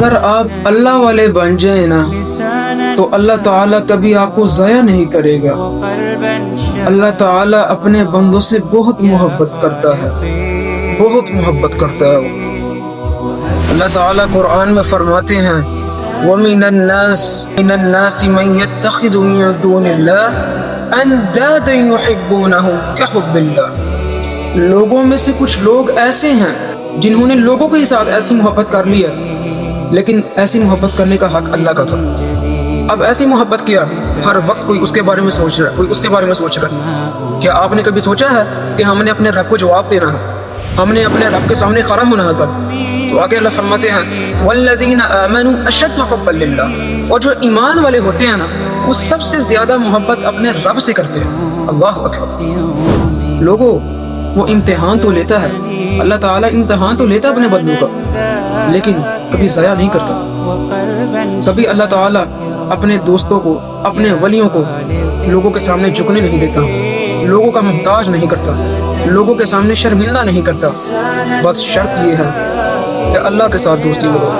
اگر آپ اللہ والے بن جائیں نا تو اللہ تعالیٰ کبھی آپ کو ضائع نہیں کرے گا۔ اللہ تعالیٰ اپنے بندوں سے بہت محبت کرتا ہے، بہت محبت کرتا ہے وہ۔ اللہ تعالیٰ قرآن میں فرماتے ہیں وَمِنَ النَّاسِ مَن يَتَّخِذُ مِن دُونِ اللَّهِ أَندَادًا يُحِبُّونَهُمْ كَحُبِّ اللَّهِ۔ لوگوں میں سے کچھ لوگ ایسے ہیں جنہوں نے لوگوں کے ساتھ ایسی محبت کر لی ہے، لیکن ایسی محبت کرنے کا حق اللہ کا تھا۔ اب ایسی محبت کیا، ہر وقت کوئی اس کے بارے میں سوچ رہا ہے، کوئی اس کے بارے میں سوچ رہا ہے۔ کیا آپ نے کبھی سوچا ہے کہ ہم نے اپنے رب کو جواب دینا ہے، ہم نے اپنے رب کے سامنے کھڑا ہونا ہے کل؟ تو آگے اللہ فرماتے ہیں والذین آمنوا اشد حبا للہ، اور جو ایمان والے ہوتے ہیں نا وہ سب سے زیادہ محبت اپنے رب سے کرتے ہیں۔ اللہ اکبر۔ لوگوں، وہ امتحان تو لیتا ہے، اللہ تعالیٰ امتحان تو لیتا ہے اپنے بندوں کا، لیکن کبھی ضائع نہیں کرتا۔ کبھی اللہ تعالیٰ اپنے دوستوں کو، اپنے ولیوں کو لوگوں کے سامنے جھکنے نہیں دیتا، لوگوں کا محتاج نہیں کرتا، لوگوں کے سامنے شرمندہ نہیں کرتا۔ بس شرط یہ ہے کہ اللہ کے ساتھ دوستی کرو،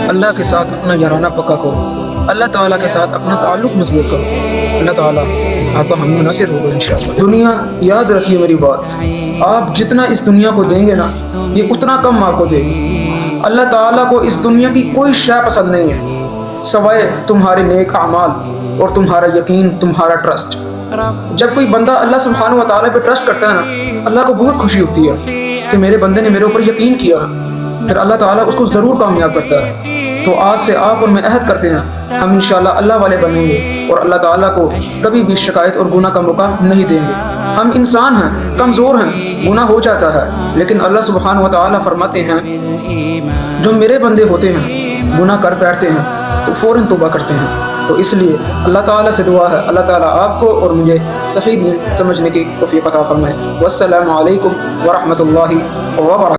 اللہ کے ساتھ اپنا یارانہ پکا کرو، اللہ تعالیٰ کے ساتھ اپنا تعلق مضبوط کرو۔ اللہ تعالیٰ آپ کا ہم مناصر ہوگا انشاءاللہ۔ دنیا، یاد رکھیے میری بات، آپ جتنا اس دنیا کو دیں گے نا یہ اتنا کم آپ کو دے گی۔ اللہ تعالیٰ کو اس دنیا کی کوئی شے پسند نہیں ہے سوائے تمہارے نیک اعمال اور تمہارا یقین، تمہارا ٹرسٹ۔ جب کوئی بندہ اللہ سبحانہ و تعالیٰ پہ ٹرسٹ کرتا ہے نا، اللہ کو بہت خوشی ہوتی ہے کہ میرے بندے نے میرے اوپر یقین کیا، پھر اللہ تعالیٰ اس کو ضرور کامیاب کرتا ہے۔ تو آج سے آپ اور میں عہد کرتے ہیں ہم انشاءاللہ اللہ والے بنیں گے اور اللہ تعالیٰ کو کبھی بھی شکایت اور گناہ کا موقع نہیں دیں گے۔ ہم انسان ہیں، کمزور ہیں، گناہ ہو جاتا ہے، لیکن اللہ سبحانہ و تعالیٰ فرماتے ہیں جو میرے بندے ہوتے ہیں گناہ کر بیٹھتے ہیں تو فوراً توبہ کرتے ہیں۔ تو اس لیے اللہ تعالیٰ سے دعا ہے اللہ تعالیٰ آپ کو اور مجھے صحیح دین سمجھنے کی توفیق عطا فرمائے۔ والسلام علیکم ورحمۃ اللہ وبرکاتہ۔